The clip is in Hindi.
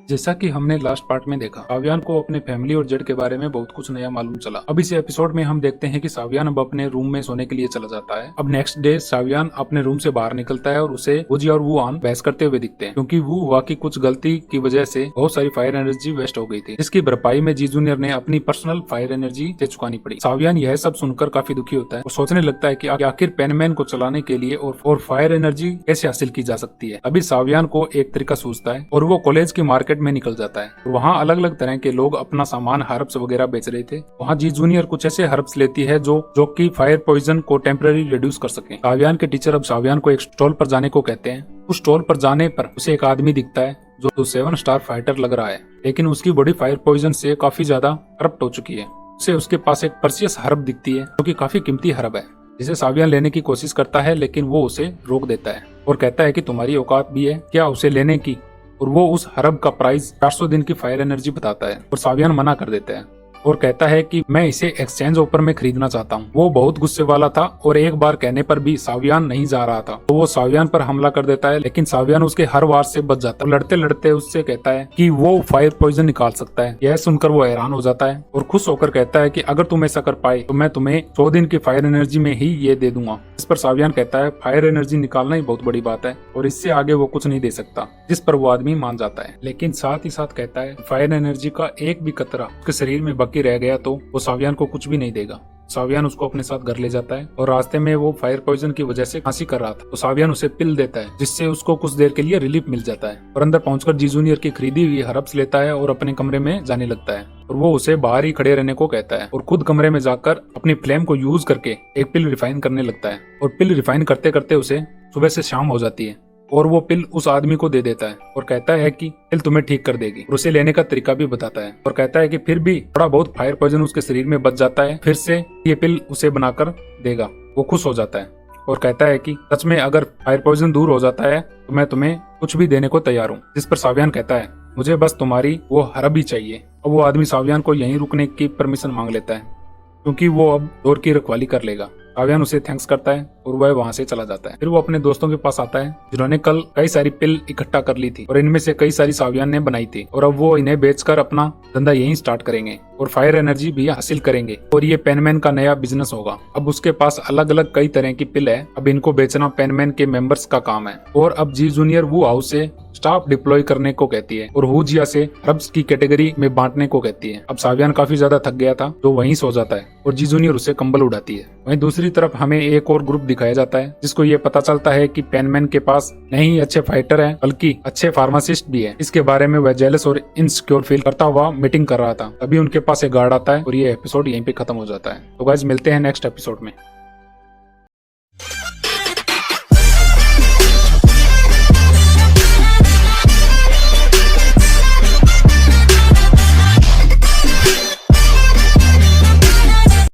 जैसा कि हमने लास्ट पार्ट में देखा, सावियान को अपने फैमिली और जेड के बारे में बहुत कुछ नया मालूम चला। अब इस एपिसोड में हम देखते हैं कि सावियान अब अपने रूम में सोने के लिए चला जाता है। अब नेक्स्ट डे सावियान अपने रूम से बाहर निकलता है और उसे वूजी और वुआन बहस करते हुए दिखते हैं, क्योंकि वू हुआ की कुछ गलती की वजह से बहुत सारी फायर एनर्जी वेस्ट हो गई थी, जिसकी भरपाई में जी जूनियर ने अपनी पर्सनल फायर एनर्जी से चुकानी पड़ी। सावियान यह सब सुनकर काफी दुखी होता है और सोचने लगता है कि आखिर पेनमैन को चलाने के लिए और फायर एनर्जी कैसे हासिल की जा सकती है। अभी सावियान को एक तरीका सूझता है और वो कॉलेज की मार्केट में निकल जाता है। वहाँ अलग अलग तरह के लोग अपना सामान हर्ब्स वगैरह बेच रहे थे। वहाँ जी जूनियर कुछ ऐसे हर्ब्स लेती है जो कि फायर पॉइजन को टेम्पररी रिड्यूस कर सके। सावियान के टीचर अब सावियान को एक स्टॉल पर जाने को कहते हैं। उस स्टॉल पर जाने पर उसे एक आदमी दिखता है जो 7 स्टार फाइटर लग रहा है, लेकिन उसकी बॉडी फायर पॉइजन से काफी ज्यादा करप्ट हो चुकी है। उसे उसके पास एक पर्सियस हर्ब दिखती है जो कि काफी कीमती हर्ब है, जिसे सावियान लेने की कोशिश करता है, लेकिन वो उसे रोक देता है और कहता है कि तुम्हारी औकात भी है क्या उसे लेने की। और वो उस हर्ब का प्राइस 400 दिन की फायर एनर्जी बताता है और सावियान मना कर देता है और कहता है कि मैं इसे एक्सचेंज ऑफर में खरीदना चाहता हूँ। वो बहुत गुस्से वाला था और एक बार कहने पर भी सावियान नहीं जा रहा था, तो वो सावियान पर हमला कर देता है, लेकिन सावियान उसके हर वार से बच जाता है। लड़ते लड़ते उससे कहता है कि वो फायर पॉइजन निकाल सकता है। यह सुनकर वो हैरान हो जाता है और खुश होकर कहता है कि अगर तुम ऐसा कर पाए तो मैं तुम्हें 100 दिन की फायर एनर्जी में ही ये दे दूंगा। इस पर सावियान कहता है फायर एनर्जी निकालना ही बहुत बड़ी बात है और इससे आगे वो कुछ नहीं दे सकता, जिस पर वो आदमी मान जाता है, लेकिन साथ ही साथ कहता है फायर एनर्जी का एक भी कतरा उसके शरीर में बाकी रह गया तो वो सावियान को कुछ भी नहीं देगा। सावियान उसको अपने साथ घर ले जाता है और रास्ते में वो फायर पॉइजन की वजह से खांसी कर रहा था, तो सावियान उसे पिल देता है, जिससे उसको कुछ देर के लिए रिलीफ मिल जाता है। और अंदर पहुंचकर जी जूनियर की खरीदी हुई हर्ब्स लेता है और अपने कमरे में जाने लगता है और वो उसे बाहर ही खड़े रहने को कहता है और खुद कमरे में जाकर अपनी फ्लेम को यूज करके एक पिल रिफाइन करने लगता है। और पिल रिफाइन करते करते उसे सुबह से शाम हो जाती है और वो पिल उस आदमी को दे देता है और कहता है कि पिल तुम्हें ठीक कर देगी और उसे लेने का तरीका भी बताता है और कहता है कि फिर भी थोड़ा बहुत फायर पॉइजन उसके शरीर में बच जाता है, फिर से ये पिल उसे बनाकर देगा। वो खुश हो जाता है और कहता है कि सच में अगर फायर पॉइजन दूर हो जाता है तो मैं तुम्हें कुछ भी देने को तैयार हूँ। जिस पर सावियान कहता है मुझे बस तुम्हारी वो हर्ब ही चाहिए। और वो आदमी सावियान को यहीं रुकने की परमिशन मांग लेता है, क्योंकि वो अब डोर की रखवाली कर लेगा। सावियान उसे थैंक्स करता है और वह वहां से चला जाता है। फिर वो अपने दोस्तों के पास आता है जिन्होंने कल कई सारी पिल इकट्ठा कर ली थी और इनमें से कई सारी सावियान ने बनाई थी और अब वो इन्हें बेचकर अपना धंधा यहीं स्टार्ट करेंगे और फायर एनर्जी भी हासिल करेंगे और ये पेनमैन का नया बिजनेस होगा। अब उसके पास अलग अलग कई तरह की पिल है, अब इनको बेचना पेनमैन के मेंबर्स का काम है। और अब जी जूनियर वू हाउस से स्टाफ डिप्लॉय करने को कहती है और हुजिया से हर्ब्स की कैटेगरी में बांटने को कहती है। अब सावियान काफी ज्यादा थक गया था तो वहीं सो जाता है और जी जूनियर उसे कंबल उड़ाती है। वहीं दूसरी तरफ हमें एक और ग्रुप दिखाया जाता है जिसको ये पता चलता है कि पेनमैन के पास नहीं ही अच्छे फाइटर हैं बल्कि अच्छे फार्मासिस्ट भी है। इसके बारे में वह जेलस और इनसिक्योर फील करता हुआ मीटिंग कर रहा था। तभी उनके पास एक गार्ड आता है और ये एपिसोड यहीं पे खत्म हो जाता है। तो गाइस मिलते हैं नेक्स्ट एपिसोड में।